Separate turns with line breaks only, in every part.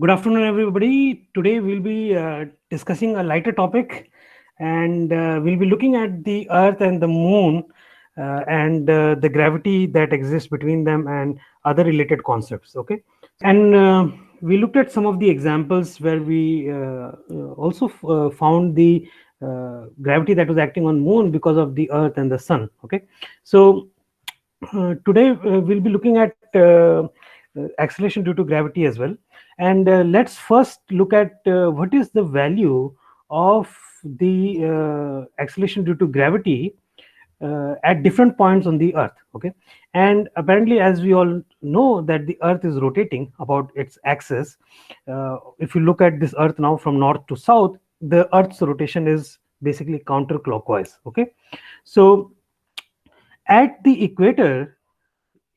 Good afternoon, everybody. Today we'll be discussing a lighter topic, and we'll be looking at the Earth and the Moon and the gravity that exists between them and other related concepts. Okay, and we looked at some of the examples where we also found the gravity that was acting on Moon because of the Earth and the Sun. Okay, so today we'll be looking at acceleration due to gravity as well. And let's first look at what is the value of the acceleration due to gravity at different points on the Earth. Okay, and apparently, as we all know, that the Earth is rotating about its axis. If you look at this Earth now from north to south, the Earth's rotation is basically counterclockwise. Okay, so at the equator,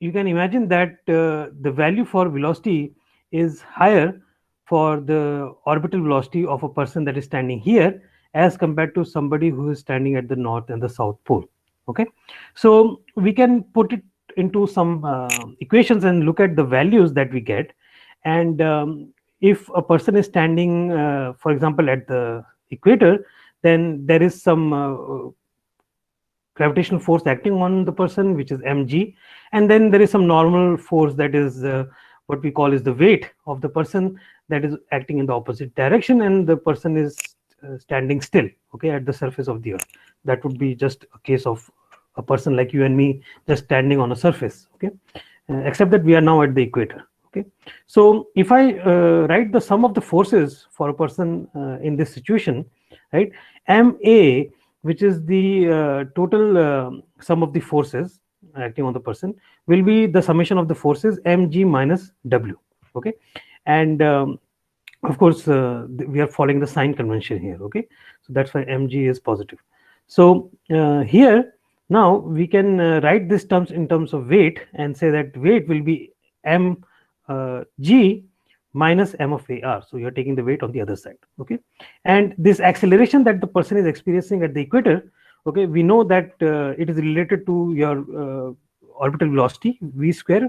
you can imagine that the value for velocity is higher for the orbital velocity of a person that is standing here as compared to somebody who is standing at the north and the south pole. Okay, so we can put it into some equations and look at the values that we get. And if a person is standing, for example, at the equator, then there is some gravitational force acting on the person, which is mg, and then there is some normal force that is what we call is the weight of the person that is acting in the opposite direction, and the person is standing still, okay, at the surface of the earth. That would be just a case of a person like you and me just standing on a surface. Okay, except that we are now at the equator. Okay, so if I write the sum of the forces for a person in this situation, right, ma, which is the total sum of the forces acting on the person, will be the summation of the forces mg minus w. Okay, and of course we are following the sign convention here. Okay, so that's why mg is positive. So here now we can write these terms in terms of weight and say that weight will be m g minus m of ar. So you're taking the weight on the other side. Okay, and this acceleration that the person is experiencing at the equator, okay, we know that it is related to your orbital velocity v square,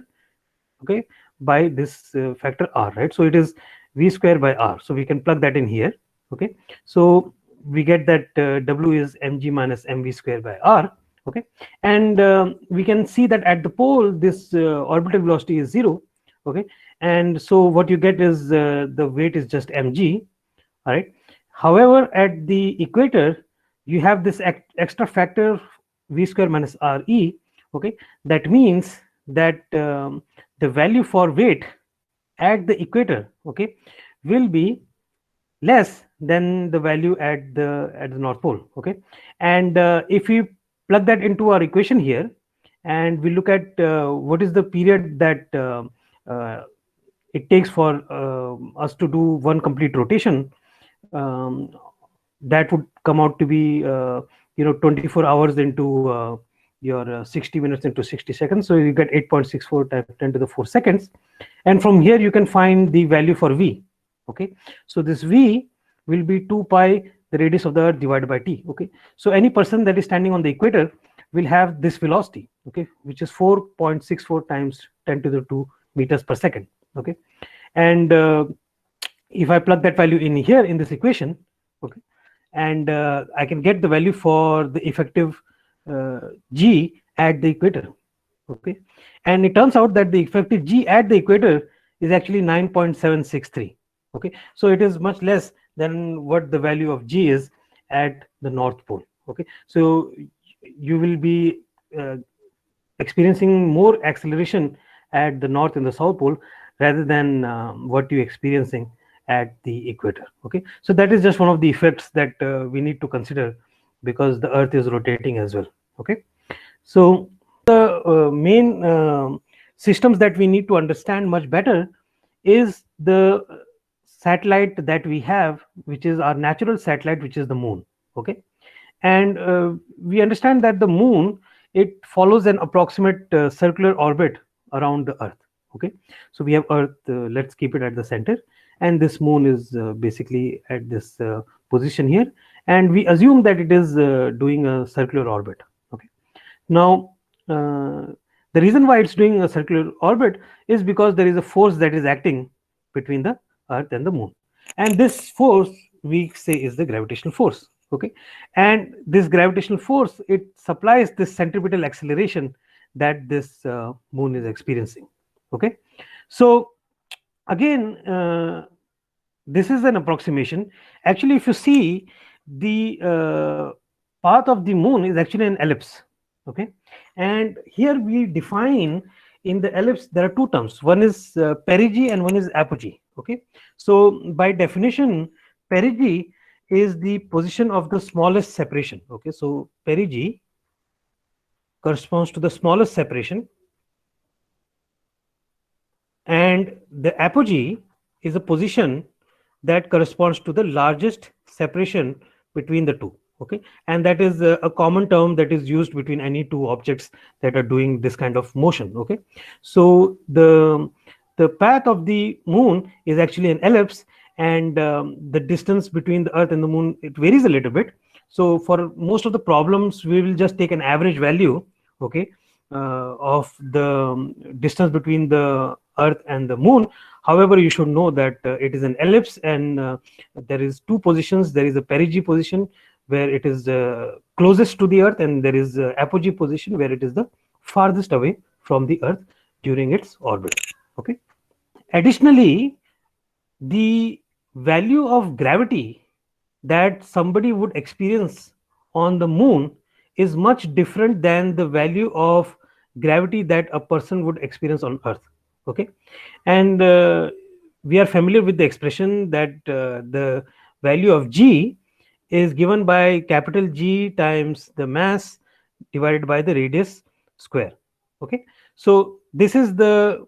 okay, by this factor r, right? So it is v square by r. So we can plug that in here. Okay, so we get that w is mg minus mv square by r. Okay, and we can see that at the pole this orbital velocity is 0. Okay, and so what you get is the weight is just mg. All right, however, at the equator you have this extra factor v square minus re. Okay, that means that the value for weight at the equator, okay, will be less than the value at the north pole. Okay, and if we plug that into our equation here and we look at what is the period that it takes for us to do one complete rotation, um, that would come out to be 24 hours into your 60 minutes into 60 seconds. So you get 8.64 times 10 to the 4 seconds, and from here you can find the value for v. Okay, so this v will be 2 pi the radius of the earth divided by t. Okay, so any person that is standing on the equator will have this velocity, okay, which is 4.64 times 10 to the 2 meters per second. Okay, and if I plug that value in here in this equation, okay, and I can get the value for the effective g at the equator. Okay, and it turns out that the effective g at the equator is actually 9.763. Okay, so it is much less than what the value of g is at the north pole. Okay, so you will be experiencing more acceleration at the north and the south pole rather than what you're experiencing at the equator. Okay, so that is just one of the effects that we need to consider because the earth is rotating as well. Okay, so the main systems that we need to understand much better is the satellite that we have, which is our natural satellite, which is the moon. Okay, and we understand that the moon, it follows an approximate circular orbit around the earth. Okay, so we have earth, let's keep it at the center, and this moon is basically at this position here, and we assume that it is doing a circular orbit. Okay, now the reason why it's doing a circular orbit is because there is a force that is acting between the Earth and the Moon. And this force we say is the gravitational force. Okay, and this gravitational force, it supplies this centripetal acceleration that this Moon is experiencing. Okay, so again, this is an approximation. Actually, if you see, the path of the Moon is actually an ellipse. Okay, and here we define, in the ellipse there are two terms. One is perigee and one is apogee. Okay, so by definition, perigee is the position of the smallest separation. Okay, so perigee corresponds to the smallest separation, and the apogee is a position that corresponds to the largest separation between the two. Okay, and that is a common term that is used between any two objects that are doing this kind of motion. Okay, so the path of the Moon is actually an ellipse, and the distance between the Earth and the Moon, it varies a little bit. So for most of the problems, we will just take an average value, okay, of the distance between the Earth and the Moon. However, you should know that it is an ellipse, and there is two positions. There is a perigee position where it is closest to the Earth, and there is apogee position where it is the farthest away from the Earth during its orbit. Okay. Additionally, the value of gravity that somebody would experience on the Moon is much different than the value of gravity that a person would experience on Earth. Okay, and we are familiar with the expression that the value of G is given by capital G times the mass divided by the radius square. Okay, so this is the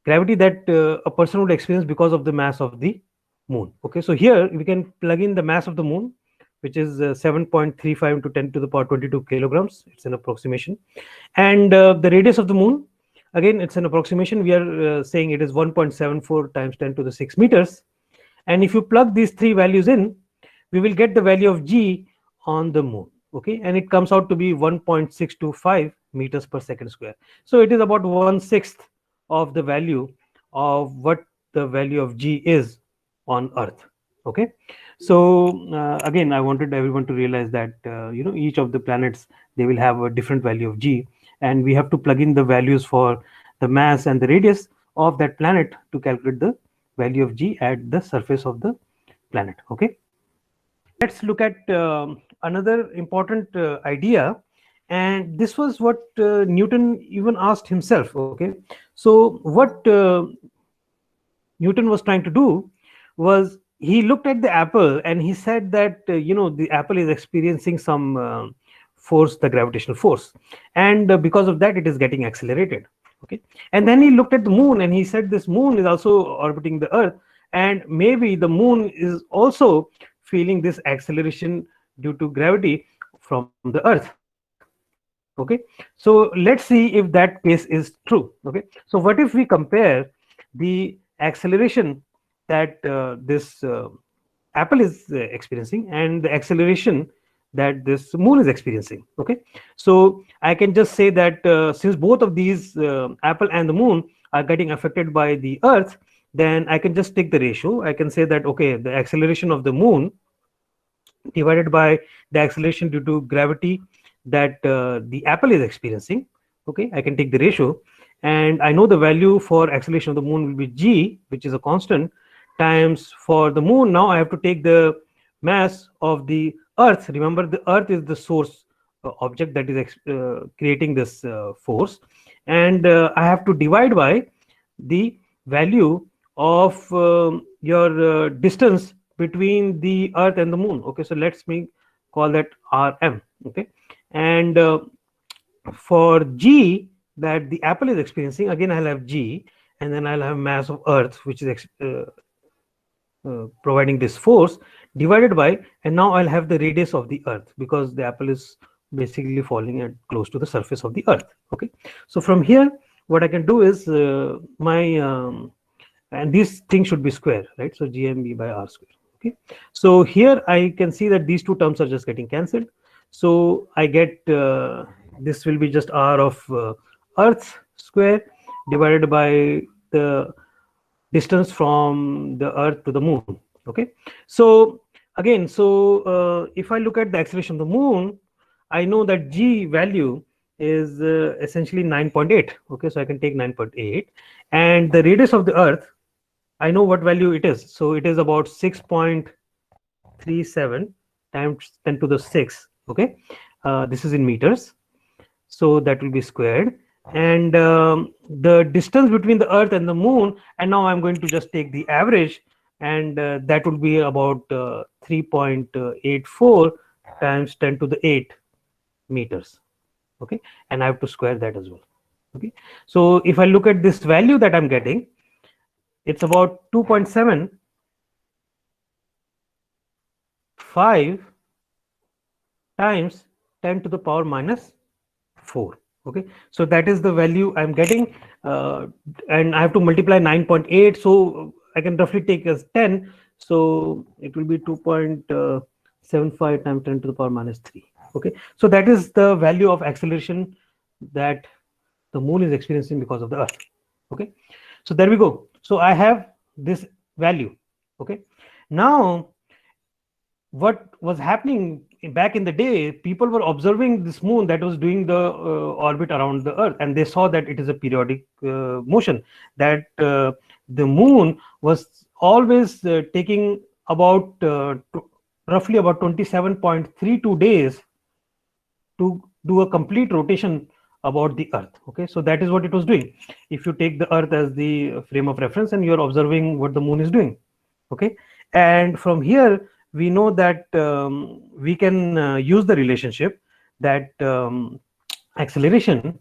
gravity that a person would experience because of the mass of the Moon. Okay, so here we can plug in the mass of the Moon, which is 7.35 into 10 to the power 22 kilograms. It's an approximation. And the radius of the Moon, again, it's an approximation. We are saying it is 1.74 times 10 to the 6 meters. And if you plug these three values in, we will get the value of G on the Moon. Okay, and it comes out to be 1.625 meters per second square. So it is about 1/6 of the value of what the value of G is on Earth. Okay, so again, I wanted everyone to realize that each of the planets, they will have a different value of G, and we have to plug in the values for the mass and the radius of that planet to calculate the value of G at the surface of the planet. Okay, let's look at another important idea, and this was what Newton even asked himself. Okay, so what Newton was trying to do was, he looked at the apple and he said that the apple is experiencing some force, the gravitational force, and because of that it is getting accelerated. Okay, and then he looked at the Moon and he said this Moon is also orbiting the Earth, and maybe the Moon is also feeling this acceleration due to gravity from the Earth. Okay, so let's see if that case is true. Okay, so what if we compare the acceleration that this apple is experiencing and the acceleration that this Moon is experiencing? Okay, so I can just say that since both of these, apple and the Moon, are getting affected by the Earth, then I can just take the ratio. I can say that, okay, the acceleration of the Moon divided by the acceleration due to gravity that the apple is experiencing. Okay, I can take the ratio, and I know the value for acceleration of the Moon will be G, which is a constant, times for the Moon. Now I have to take the mass of the Earth. Remember, the Earth is the source object that is creating this force, and I have to divide by the value of your distance between the Earth and the Moon. Okay, so let's call that Rm. Okay, and for G that the apple is experiencing, again I'll have G, and then I'll have mass of Earth, which is providing this force, divided by, and now I'll have the radius of the Earth, because the apple is basically falling at close to the surface of the Earth. Okay, so from here what I can do is and these things should be square, right? So GMB by R square. Okay, so here I can see that these two terms are just getting cancelled. So I get this will be just R of Earth square divided by the distance from the Earth to the Moon. Okay, so again, if I look at the acceleration of the Moon, I know that G value is essentially 9.8. Okay, so I can take 9.8, and the radius of the Earth, I know what value it is. So it is about 6.37 times 10 to the 6. Okay, this is in meters, so that will be squared. And the distance between the Earth and the Moon, and now I'm going to just take the average, and that would be about 3.84 times 10 to the 8 meters. Okay, and I have to square that as well. Okay, so if I look at this value that I'm getting, it's about 2.75 times 10 to the power minus 4. Okay, so that is the value I'm getting, and I have to multiply 9.8, so I can roughly take as 10, so it will be 2.75 times 10 to the power minus 3. Okay, so that is the value of acceleration that the Moon is experiencing because of the Earth. Okay, so there we go. So I have this value. Okay, now what was happening back in the day, people were observing this moon that was doing the orbit around the Earth, and they saw that it is a periodic motion, that the moon was always taking about roughly about 27.32 days to do a complete rotation about the Earth. Okay, so that is what it was doing. If you take the Earth as the frame of reference and you're observing what the moon is doing. Okay, and from here we know that we can use the relationship that acceleration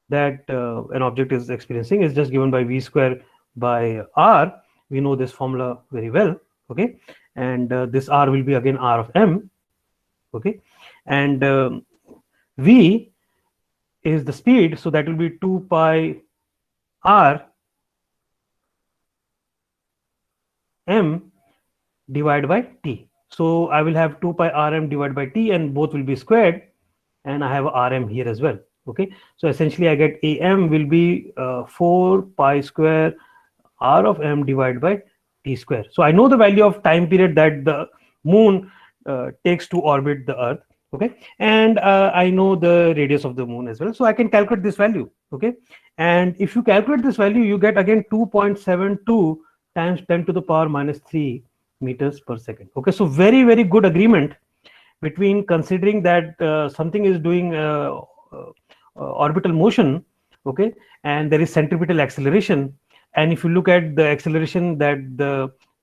that an object is experiencing is just given by v square by r. We know this formula very well. Okay, and this r will be again r of m. Okay, and v is the speed, so that will be 2 pi r m divided by t. So I will have 2 pi rm divided by t, and both will be squared, and I have rm here as well. Okay, so essentially I get am will be 4 pi square r of m divided by t square. So I know the value of time period that the moon takes to orbit the Earth. Okay, and I know the radius of the moon as well, so I can calculate this value. Okay, and if you calculate this value, you get again 2.72 times 10 to the power minus 3 meters per second. Okay, so very, very good agreement between considering that something is doing orbital motion. Okay, and there is centripetal acceleration, and if you look at the acceleration that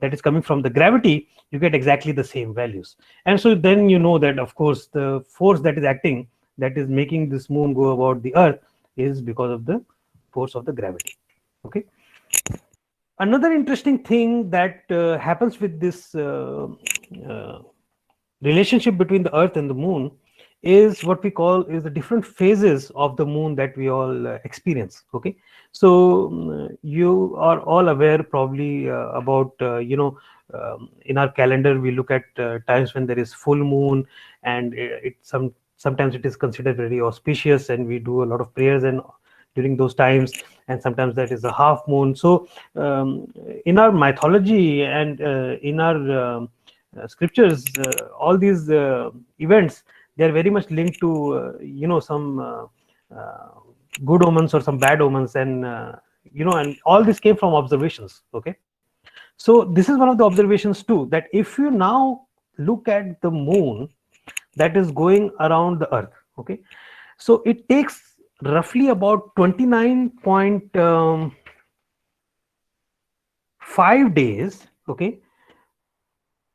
is coming from the gravity, you get exactly the same values. And so then you know that of course the force that is acting, that is making this moon go about the Earth, is because of the force of the gravity. Okay, another interesting thing that happens with this relationship between the Earth and the moon is what we call is the different phases of the moon that we all experience. Okay, so you are all aware probably about in our calendar we look at times when there is full moon, and sometimes it is considered very auspicious, and we do a lot of prayers and during those times, and sometimes that is a half moon. So in our mythology and in our scriptures, all these events, they are very much linked to some good omens or some bad omens, and and all this came from observations. Okay, so this is one of the observations too, that if you now look at the moon that is going around the Earth, okay, so it takes roughly about 29.5 days. Okay,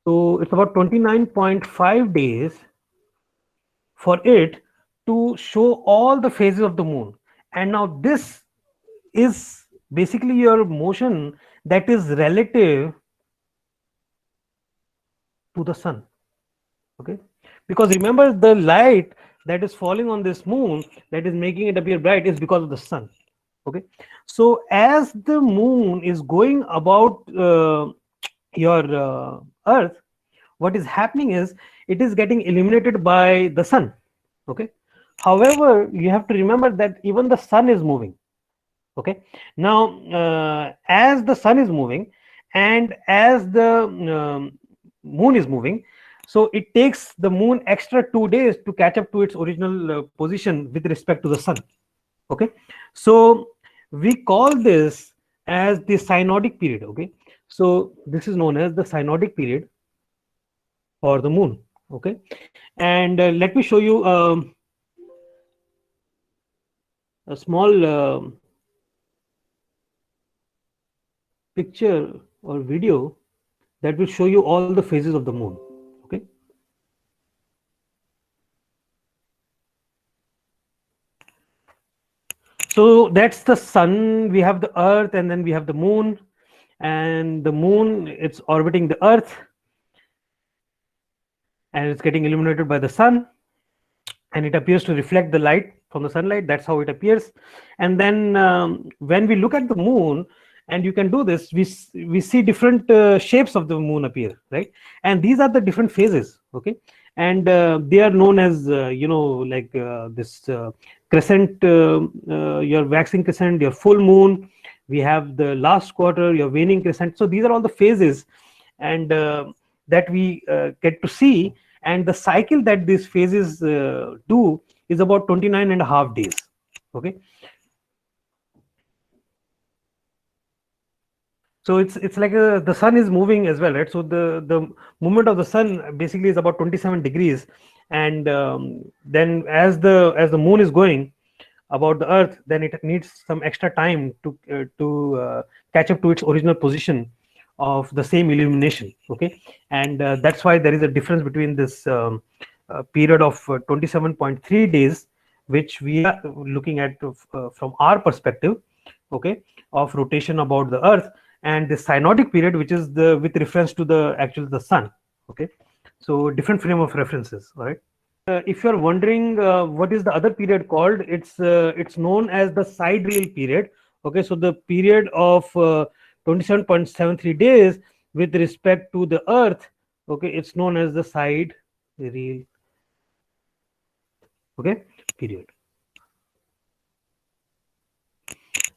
so it's about 29.5 days for it to show all the phases of the moon. And now this is basically your motion that is relative to the sun. Okay, because remember, the light that is falling on this moon that is making it appear bright is because of the sun. Okay, so as the moon is going about your Earth, what is happening is it is getting illuminated by the sun. Okay, however, you have to remember that even the sun is moving. Okay, now as the sun is moving and as the moon is moving, so it takes the moon extra 2 days to catch up to its original position with respect to the sun. Okay, so we call this as the synodic period. Okay, so this is known as the synodic period for the moon. Okay, and let me show you a small picture or video that will show you all the phases of the moon. Okay, so that's the sun, we have the earth, and then we have the moon. And the moon, it's orbiting the earth and it's getting illuminated by the sun, and it appears to reflect the light from the sunlight. That's how it appears. And then when we look at the moon, and you can do this, we see different shapes of the moon appear, right? And these are the different phases. Okay, and they are known as like this crescent, your waxing crescent, your full moon. We have the last quarter, your waning crescent. So these are all the phases, and that we get to see. And the cycle that these phases do is about 29.5 days. Okay, so it's like the sun is moving as well, right? So the movement of the sun basically is about 27 degrees, and then as the moon is going about the earth, then it needs some extra time to catch up to its original position of the same illumination. Okay, and that's why there is a difference between this period of 27.3 days, which we are looking at from our perspective, okay, of rotation about the earth, and the synodic period, which is the with reference to the sun. Okay, so different frame of references. All right. If you're wondering what is the other period called, it's known as the sidereal period. Okay, so the period of 27.73 days with respect to the earth, okay, it's known as the sidereal, okay, period.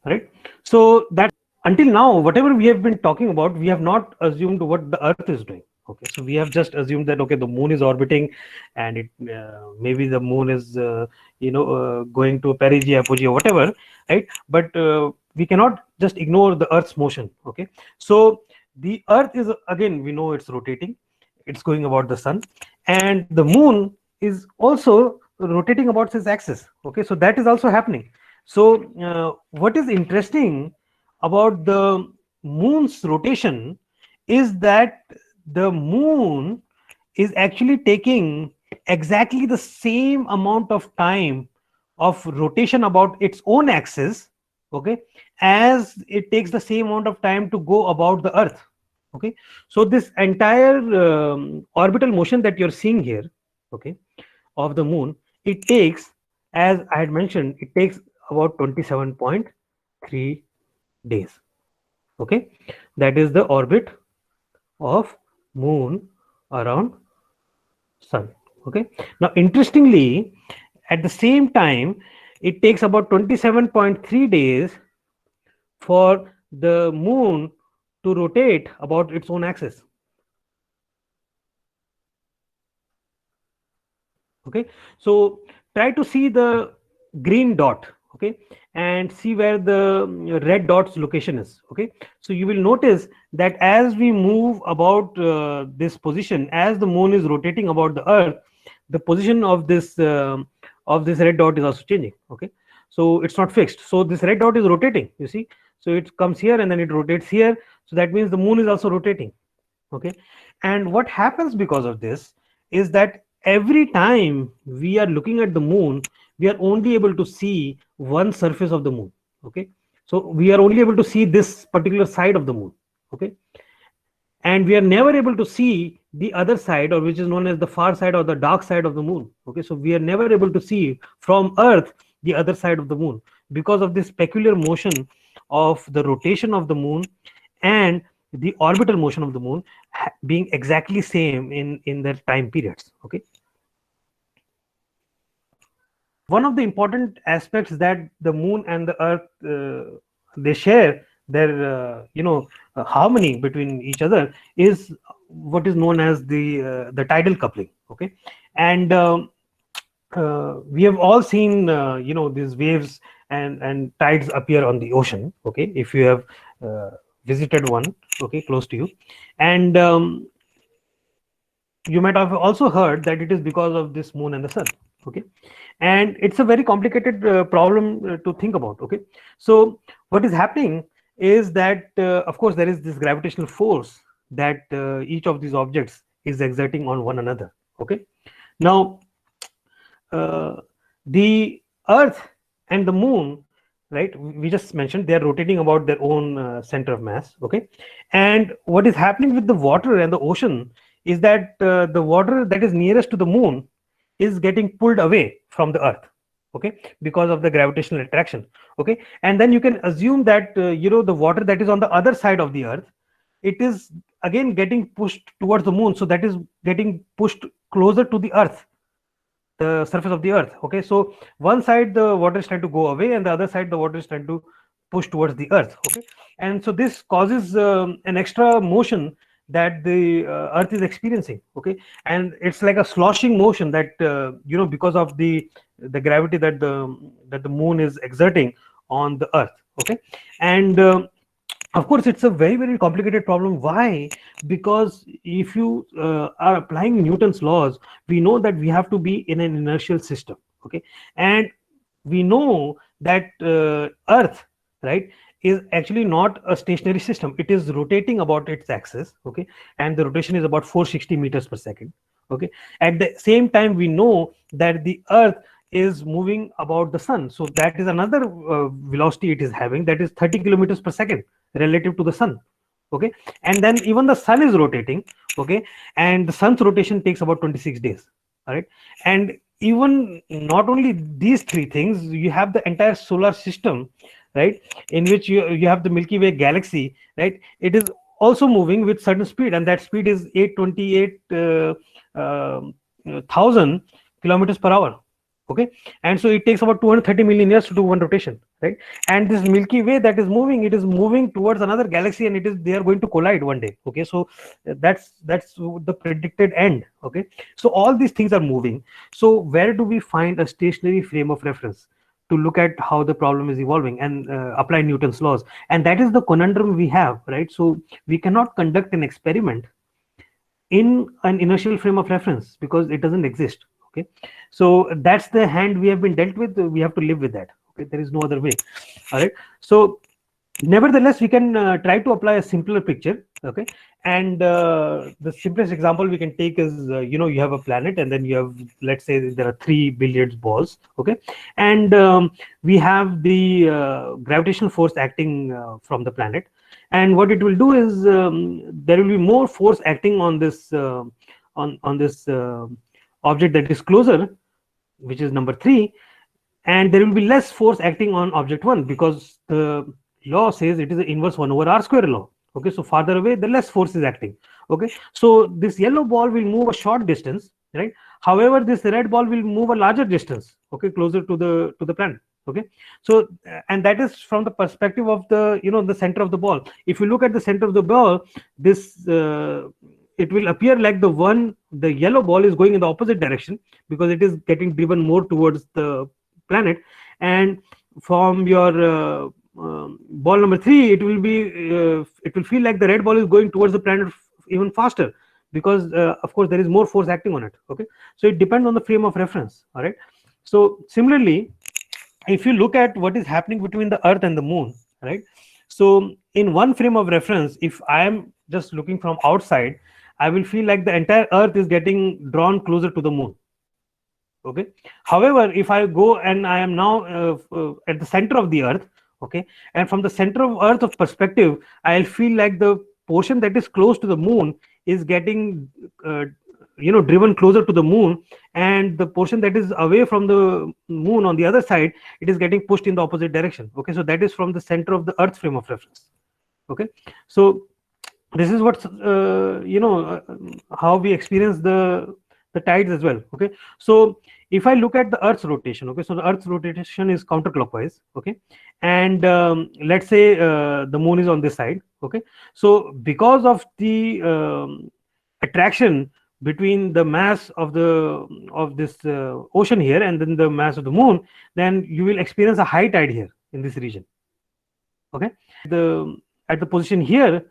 Right, so that until now, whatever we have been talking about, we have not assumed what the earth is doing. Okay, so we have just assumed that, okay, the moon is orbiting, and it maybe the moon is going to perigee, apogee, or whatever, right? But we cannot just ignore the earth's motion. Okay, so the earth is, again, we know it's rotating, it's going about the sun, and the moon is also rotating about its axis. Okay, so that is also happening. So what is interesting about the moon's rotation is that the moon is actually taking exactly the same amount of time of rotation about its own axis, okay, as it takes the same amount of time to go about the earth. Okay, so this entire orbital motion that you're seeing here, okay, of the moon, it takes, as I had mentioned, it takes about 27.3 days. Okay, that is the orbit of moon around sun. Okay, now interestingly, at the same time, it takes about 27.3 days for the moon to rotate about its own axis. Okay, so try to see the green dot, okay, and see where the red dot's location is. Okay, so you will notice that as we move about this position, as the moon is rotating about the earth, the position of this red dot is also changing. Okay, so it's not fixed, so this red dot is rotating, you see. So it comes here and then it rotates here, so that means the moon is also rotating. Okay, and what happens because of this is that every time we are looking at the moon, we are only able to see one surface of the moon. Okay, so we are only able to see this particular side of the moon. Okay, and we are never able to see the other side, or which is known as the far side or the dark side of the moon. Okay, so we are never able to see from earth the other side of the moon because of this peculiar motion of the rotation of the moon and the orbital motion of the moon being exactly same in the time periods. Okay, one of the important aspects that the moon and the earth they share their harmony between each other is what is known as the tidal coupling. Okay, and we have all seen these waves and tides appear on the ocean. Okay, if you have visited one, okay, close to you, and you might have also heard that it is because of this moon and the sun. Okay, and it's a very complicated problem to think about. Okay, so what is happening is that of course there is this gravitational force that each of these objects is exerting on one another. Okay, now uh, the earth and the moon, right, we just mentioned, they are rotating about their own center of mass. Okay, and what is happening with the water and the ocean is that the water that is nearest to the moon is getting pulled away from the earth. Okay, because of the gravitational attraction. Okay, and then you can assume that the water that is on the other side of the earth, it is again getting pushed towards the moon, so that is getting pushed closer to the earth, the surface of the earth. Okay, so one side the water is trying to go away and the other side the water is trying to push towards the earth. Okay, and so this causes an extra motion that the earth is experiencing. Okay, and it's like a sloshing motion that because of the gravity that the moon is exerting on the earth. Okay, and of course it's a very, very complicated problem. Why? Because if you are applying Newton's laws, we know that we have to be in an inertial system. Okay, and we know that earth, right, is actually not a stationary system. It is rotating about its axis. Okay, and the rotation is about 460 meters per second. Okay, at the same time we know that the earth is moving about the sun, so that is another velocity it is having, that is 30 kilometers per second relative to the sun. Okay, and then even the sun is rotating. Okay, and the sun's rotation takes about 26 days. All right, and even not only these three things, you have the entire solar system, right, in which you have the Milky Way galaxy, right. It is also moving with certain speed, and that speed is 828 thousand kilometers per hour. Okay, and so it takes about 230 million years to do one rotation, right. And this Milky Way that is moving, it is moving towards another galaxy, and they are going to collide one day. Okay, so that's the predicted end. Okay, so all these things are moving. So where do we find a stationary frame of reference to look at how the problem is evolving and apply Newton's laws? And that is the conundrum we have, right. So we cannot conduct an experiment in an inertial frame of reference because it doesn't exist. Okay, so that's the hand we have been dealt with. We have to live with that. Okay, there is no other way. All right, so nevertheless we can try to apply a simpler picture. Okay, and the simplest example we can take is you have a planet, and then you have, let's say there are 3 billiard balls. Okay, and we have the gravitational force acting from the planet, and what it will do is there will be more force acting on this on this object that is closer, which is number 3, and there will be less force acting on object 1, because the law says it is the inverse 1 over r square law. Okay, so farther away the less force is acting. Okay, so this yellow ball will move a short distance, right. However, this red ball will move a larger distance, okay, closer to the planet. Okay, so and that is from the perspective of the the center of the ball. If you look at the center of the ball, this it will appear like the yellow ball is going in the opposite direction because it is getting driven more towards the planet, and from your ball number 3, it will feel like the red ball is going towards the planet even faster, because of course there is more force acting on it. Okay, so it depends on the frame of reference. All right, so similarly, if you look at what is happening between the earth and the moon, right, so in one frame of reference, if I am just looking from outside, I will feel like the entire earth is getting drawn closer to the moon. Okay, however, if I go and I am now at the center of the earth, okay, and from the center of earth of perspective, I'll feel like the portion that is close to the moon is getting driven closer to the moon, and the portion that is away from the moon on the other side, it is getting pushed in the opposite direction. Okay, so that is from the center of the earth frame of reference. Okay, so this is what how we experience the the tides as well. Okay, so if I look at the Earth's rotation, okay, so the Earth's rotation is counterclockwise. Okay, and let's say the moon is on this side. Okay, so because of the attraction between the mass of this ocean here and then the mass of the moon, then you will experience a high tide here in this region. Okay, the at the position here,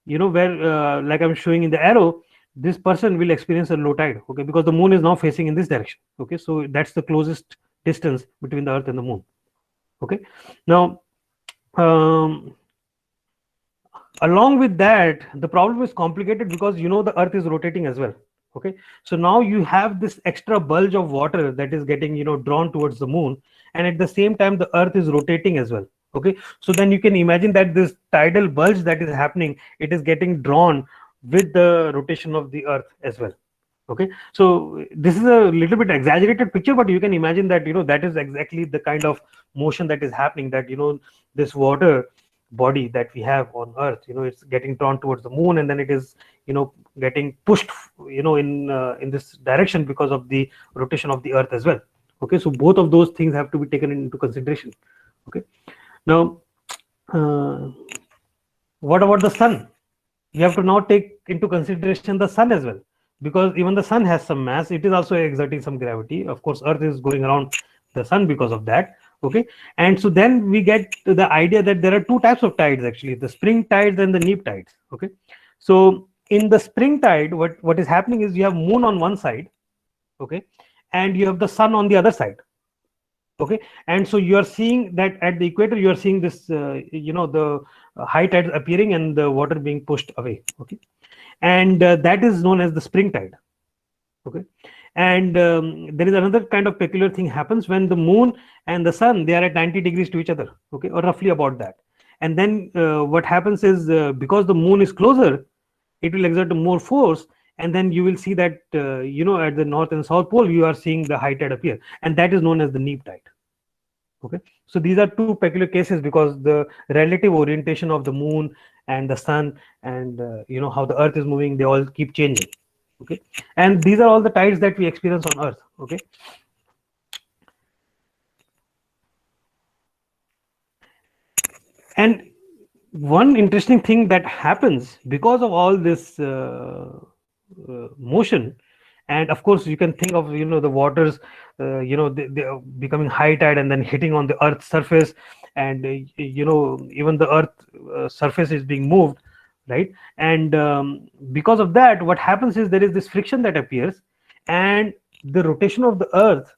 where like I'm showing in the arrow, this person will experience a low tide. Okay, because the moon is now facing in this direction. Okay, so that's the closest distance between the Earth and the moon. Okay, now along with that, the problem is complicated because the Earth is rotating as well. Okay, so now you have this extra bulge of water that is getting drawn towards the moon, and at the same time the Earth is rotating as well. Okay, so then you can imagine that this tidal bulge that is happening, it is getting drawn with the rotation of the Earth as well. Okay, so this is a little bit exaggerated picture, but you can imagine that that is exactly the kind of motion that is happening, that this water body that we have on Earth, it's getting drawn towards the moon, and then it is getting pushed in this direction because of the rotation of the Earth as well. Okay, so both of those things have to be taken into consideration. Okay, now what about the sun? You have to now take into consideration the sun as well, because even the sun has some mass. It is also exerting some gravity. Of course, Earth is going around the sun because of that. Okay, and so then we get to the idea that there are two types of tides actually, the spring tides and the neap tides. Okay, so in the spring tide, what is happening is you have moon on one side, okay, and you have the sun on the other side. Okay, and so you are seeing that at the equator you are seeing this the high tides appearing and the water being pushed away. Okay, and that is known as the spring tide. Okay, and there is another kind of peculiar thing happens when the moon and the sun, they are at 90 degrees to each other. Okay, or roughly about that. And then what happens is because the moon is closer, it will exert more force, and then you will see that at the north and south pole you are seeing the high tide appear, and that is known as the neap tide. Okay, so these are two peculiar cases because the relative orientation of the moon and the sun and how the Earth is moving, they all keep changing. Okay, and these are all the tides that we experience on Earth. Okay, and one interesting thing that happens because of all this motion, and of course you can think of the waters they are becoming high tide and then hitting on the Earth's surface, and even the Earth surface is being moved, right? And because of that, what happens is there is this friction that appears, and the rotation of the Earth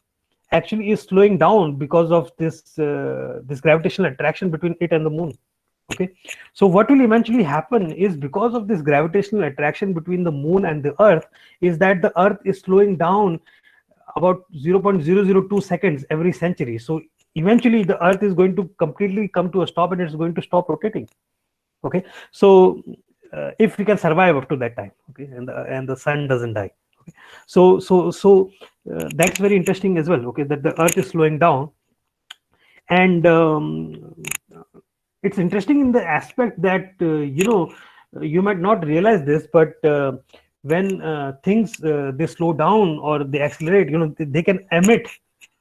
actually is slowing down because of this this gravitational attraction between it and the moon. Okay, so what will eventually happen is, because of this gravitational attraction between the moon and the Earth, is that the Earth is slowing down about 0.002 seconds every century. So eventually the Earth is going to completely come to a stop, and it's going to stop rotating. Okay, so if we can survive up to that time, okay, and the sun doesn't die. Okay, so that's very interesting as well. Okay, that the Earth is slowing down, and it's interesting in the aspect that you might not realize this, but when things they slow down or they accelerate, they can emit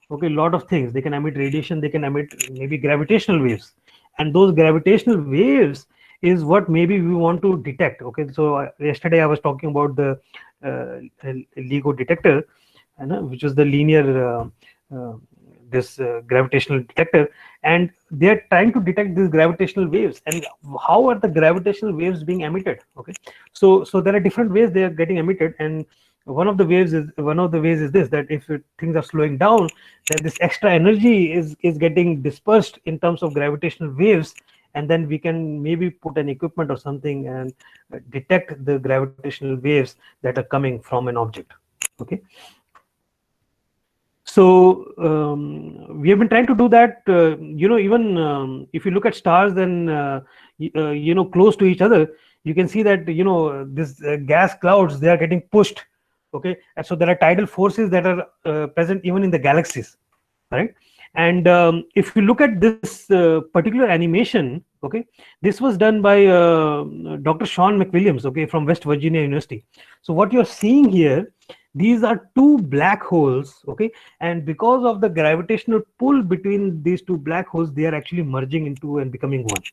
a lot of things. They can emit radiation, they can emit maybe gravitational waves, and those gravitational waves is what maybe we want to detect. Okay, so yesterday I was talking about the LIGO detector, which is the linear gravitational detector, and they are trying to detect these gravitational waves, and how are the gravitational waves being emitted. Okay, so there are different ways they are getting emitted, and one of the ways is this, that if things are slowing down, then this extra energy is getting dispersed in terms of gravitational waves, and then we can maybe put an equipment or something and detect the gravitational waves that are coming from an object. Okay, so we have been trying to do that. Even if you look at stars, then close to each other, you can see that this gas clouds, they are getting pushed. Okay, and so there are tidal forces that are present even in the galaxies, right? And if you look at this particular animation, okay, this was done by Dr. Sean McWilliams, okay, from West Virginia University. So what you're seeing here, these are two black holes, okay, and because of the gravitational pull between these two black holes, they are actually merging into and becoming one,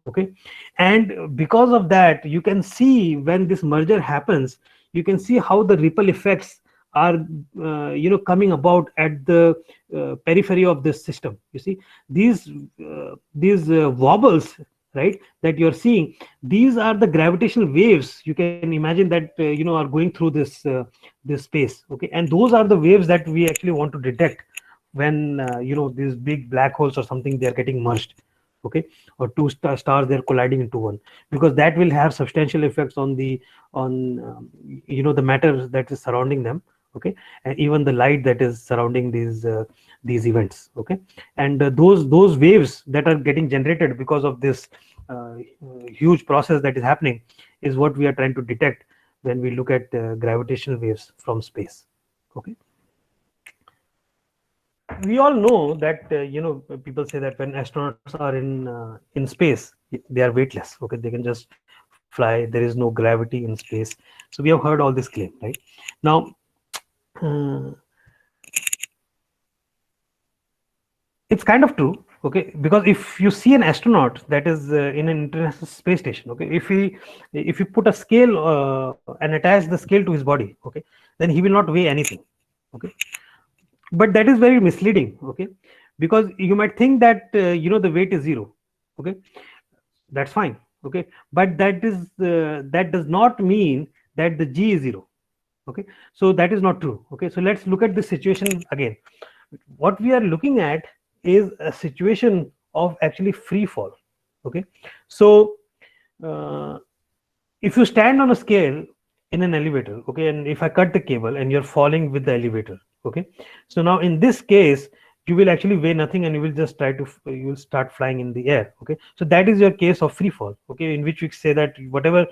okay. And because of that, you can see when this merger happens, you can see how the ripple effects are coming about at the periphery of this system. You see these wobbles, right, that you're seeing, these are the gravitational waves. You can imagine that are going through this space, okay, and those are the waves that we actually want to detect when these big black holes or something, they are getting merged, okay, or two stars, they're colliding into one, because that will have substantial effects on the matter that is surrounding them, okay, and even the light that is surrounding these events, okay. And those waves that are getting generated because of this huge process that is happening is what we are trying to detect when we look at gravitational waves from space, okay. We all know that people say that when astronauts are in space, they are weightless, okay, they can just fly, there is no gravity in space. So we have heard all this claim, right? Now uh, it's kind of true, okay, because if you see an astronaut that is in an international space station, okay, if you put a scale and attach the scale to his body, okay, then he will not weigh anything, okay. But that is very misleading, okay, because you might think that the weight is zero, okay, that's fine, okay, but that does not mean that the g is zero, okay. So that is not true, okay. So let's look at this situation again. What we are looking at is a situation of actually free fall, okay. So uh, if you stand on a scale in an elevator, okay, and if I cut the cable and you're falling with the elevator, okay, so now in this case you will actually weigh nothing and you will just you will start flying in the air, okay. So that is your case of free fall, okay, in which we say that whatever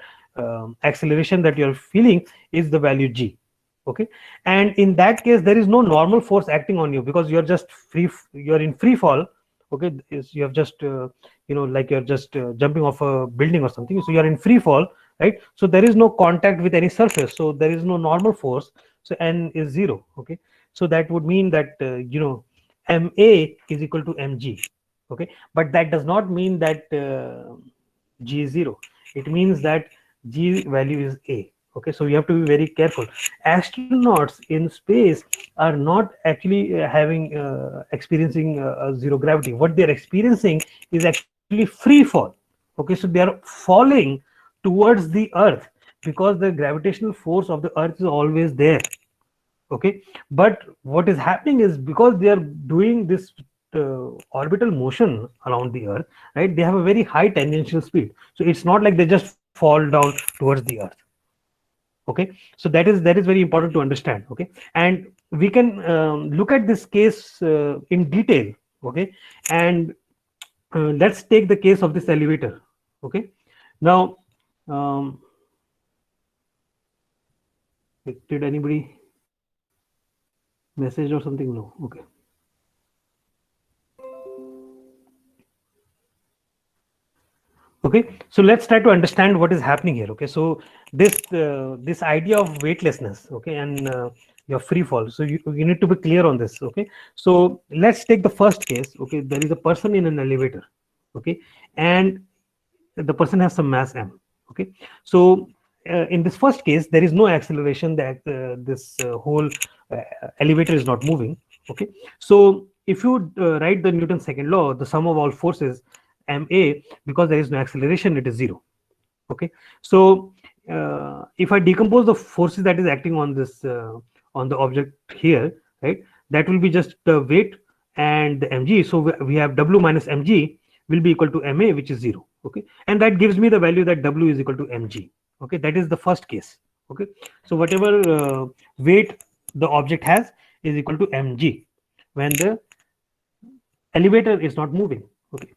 acceleration that you're feeling is the value g, okay. And in that case there is no normal force acting on you because you're just you're in free fall, okay. You have just like you're just jumping off a building or something, so you're in free fall, right? So there is no contact with any surface, so there is no normal force, so n is zero, okay. So that would mean that ma is equal to mg, okay, but that does not mean that g is zero. It means that g value is a, okay. So you have to be very careful. Astronauts in space are not actually experiencing zero gravity. What they're experiencing is actually free fall, okay. So they are falling towards the earth because the gravitational force of the earth is always there, okay. But what is happening is because they are doing this orbital motion around the earth, right, they have a very high tangential speed, so it's not like they just fall down towards the earth, okay. So that is very important to understand, okay. And we can look at this case in detail, okay. And let's take the case of this elevator, okay. Now did anybody message or something? No, okay. Okay, so let's try to understand what is happening here, okay. So this idea of weightlessness, okay, and your free fall, so you need to be clear on this, okay. So let's take the first case, okay. There is a person in an elevator, okay, and the person has some mass m, okay. So in this first case there is no acceleration, that this whole uh, elevator is not moving, okay. So if you write the Newton's second law, the sum of all forces ma, because there is no acceleration, it is zero, okay. So if I decompose the forces that is acting on this on the object here, right, that will be just the weight and the mg. So we have w minus mg will be equal to ma, which is zero, okay. And that gives me the value that w is equal to mg, okay. That is the first case, okay. So whatever weight the object has is equal to mg when the elevator is not moving, okay.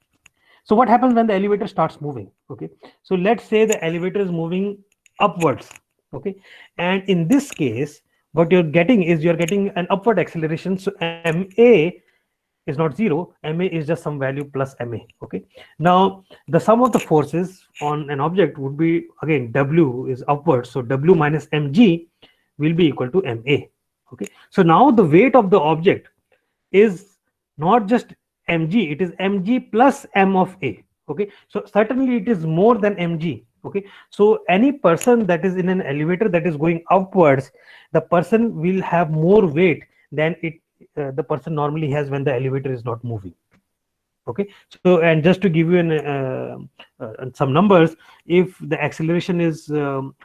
So what happens when the elevator starts moving, okay. So let's say the elevator is moving upwards, okay. And in this case what you're getting is you're getting an upward acceleration, so ma is not zero, ma is just some value plus ma, okay. Now the sum of the forces on an object would be, again, w is upward, so w minus mg will be equal to ma. Okay, so now the weight of the object is not just mg, it is mg plus m of a. Okay, so certainly it is more than mg. Okay, so any person that is in an elevator that is going upwards, the person will have more weight than the person normally has when the elevator is not moving. Okay, so and just to give you some numbers, if the acceleration is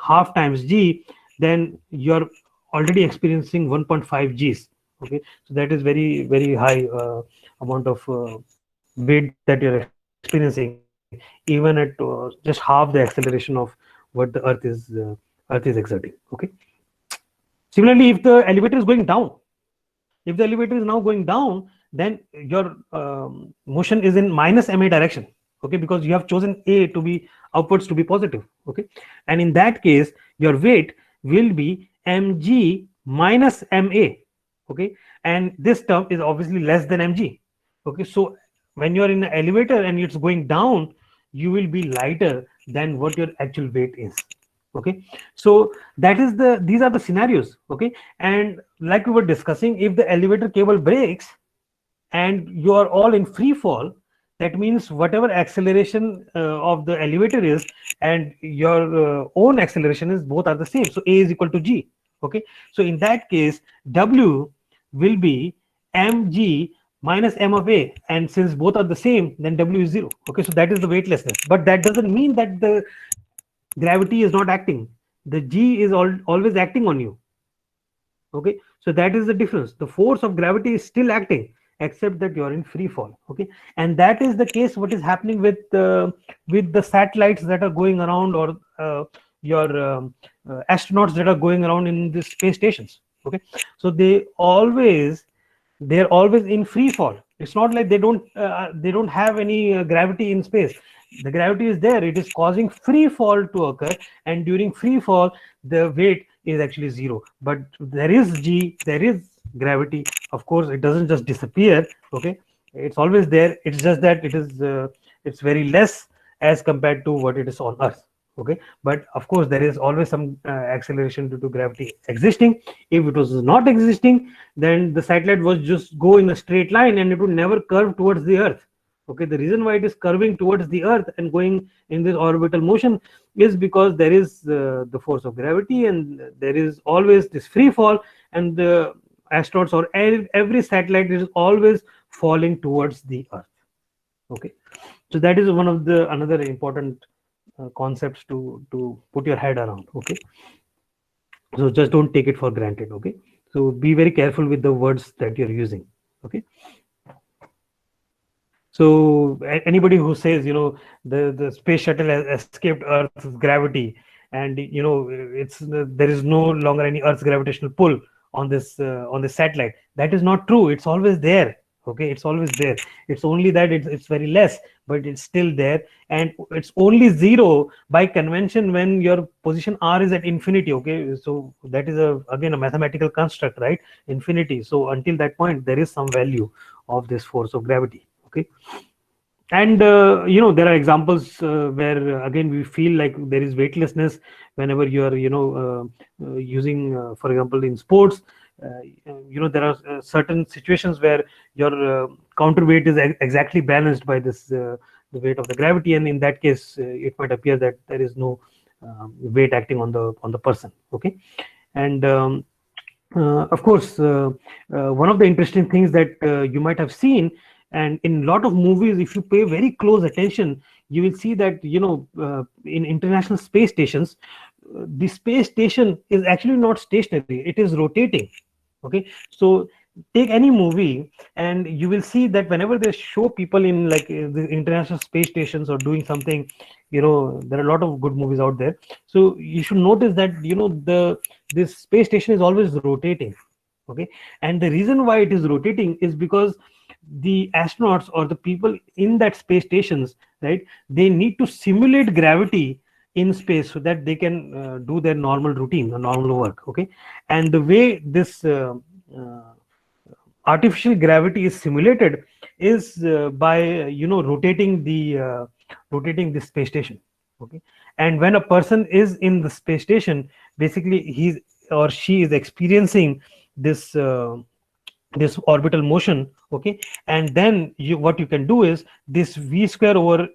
half times g, then you're already experiencing 1.5 g's. Okay, so that is very high amount of weight that you're experiencing, even at just half the acceleration of what the earth is exerting. Okay, similarly, if the elevator is going down, if the elevator is now going down, then your motion is in minus ma direction. Okay, because you have chosen a to be upwards to be positive. Okay, and in that case your weight will be mg minus ma. Okay, and this term is obviously less than mg. Okay, so when you're in an elevator and it's going down, you will be lighter than what your actual weight is. Okay, so that is these are the scenarios. Okay, and like we were discussing, if the elevator cable breaks and you are all in free fall, that means whatever acceleration of the elevator is and your own acceleration is, both are the same, so a is equal to g. Okay, so in that case w will be mg minus m of a, and since both are the same, then w is 0. Okay, so that is the weightlessness, but that doesn't mean that the gravity is not acting. The g is always acting on you. Okay, so that is the difference. The force of gravity is still acting, except that you're in free fall. Okay, and that is the case what is happening with the satellites that are going around, or your astronauts that are going around in the space stations. Okay, so they're always in free fall. It's not like they don't have any gravity in space. The gravity is there, it is causing free fall to occur, and during free fall the weight is actually 0, but there is g, there is gravity. Of course it doesn't just disappear. Okay, it's always there, it's just that it's very less as compared to what it is on earth. Okay, but of course there is always some acceleration due to gravity existing. If it was not existing, then the satellite was just go in a straight line and it would never curve towards the earth. Okay, the reason why it is curving towards the earth and going in this orbital motion is because there is the force of gravity, and there is always this free fall, and the astronauts or every satellite is always falling towards the earth. Okay, so that is one of the another important concepts to put your head around. Okay, so just don't take it for granted. Okay, so be very careful with the words that you're using. Okay, so anybody who says, the space shuttle has escaped earth's gravity, and it's there is no longer any earth's gravitational pull on this satellite, that is not true. It's always there. Okay, it's always there. It's only that it's very less, but it's still there, and it's only 0 by convention when your position r is at infinity. Okay, so that is again a mathematical construct, right? Infinity. So until that point there is some value of this force of gravity. Okay, and there are examples where again we feel like there is weightlessness whenever you are using for example in sports. There are certain situations where your counterweight is exactly balanced by this the weight of the gravity, and in that case it might appear that there is no weight acting on the person. Okay, and of course one of the interesting things that you might have seen, and in a lot of movies, if you pay very close attention, you will see that in international space stations, the space station is actually not stationary, it is rotating. Okay, so take any movie and you will see that whenever they show people in like the international space stations or doing something, there are a lot of good movies out there. So you should notice that this space station is always rotating. Okay, and the reason why it is rotating is because the astronauts or the people in that space stations, right, they need to simulate gravity in space so that they can do their normal routine or normal work. Okay, and the way this artificial gravity is simulated is by rotating the space station. Okay, and when a person is in the space station, basically or she is experiencing this this orbital motion, okay, and then what you can do is this v square over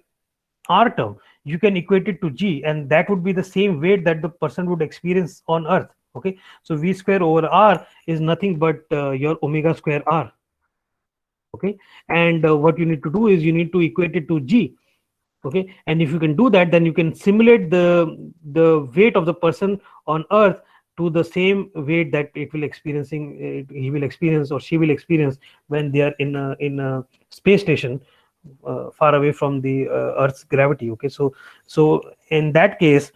r term, you can equate it to g, and that would be the same weight that the person would experience on earth, okay. So v square over r is nothing but your omega square r, okay. And what you need to do is you need to equate it to g, okay. And if you can do that, then you can simulate the weight of the person on earth to the same weight that it will experiencing he will experience or she will experience when they are in a space station far away from the earth's gravity, okay. So in that case,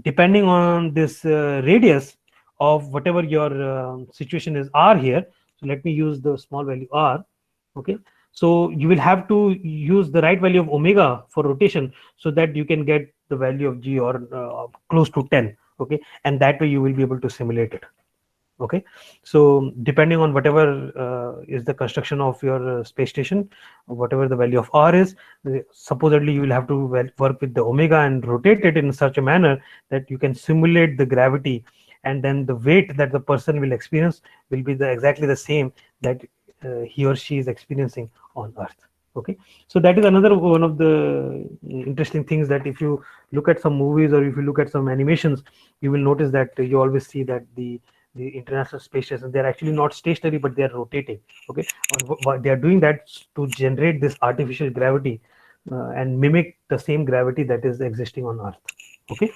depending on this radius of whatever your situation is r here, so let me use the small value r, okay. So you will have to use the right value of omega for rotation so that you can get the value of g, or close to 10, okay, and that way you will be able to simulate it, okay. So depending on whatever is the construction of your space station, whatever the value of r is, supposedly you will have to work with the omega and rotate it in such a manner that you can simulate the gravity, and then the weight that the person will experience will be exactly the same that he or she is experiencing on earth, okay. So that is another one of the interesting things, that if you look at some movies or if you look at some animations, you will notice that you always see that the international space station, they're actually not stationary, but they're rotating, okay. What they are doing that to generate this artificial gravity and mimic the same gravity that is existing on earth, okay.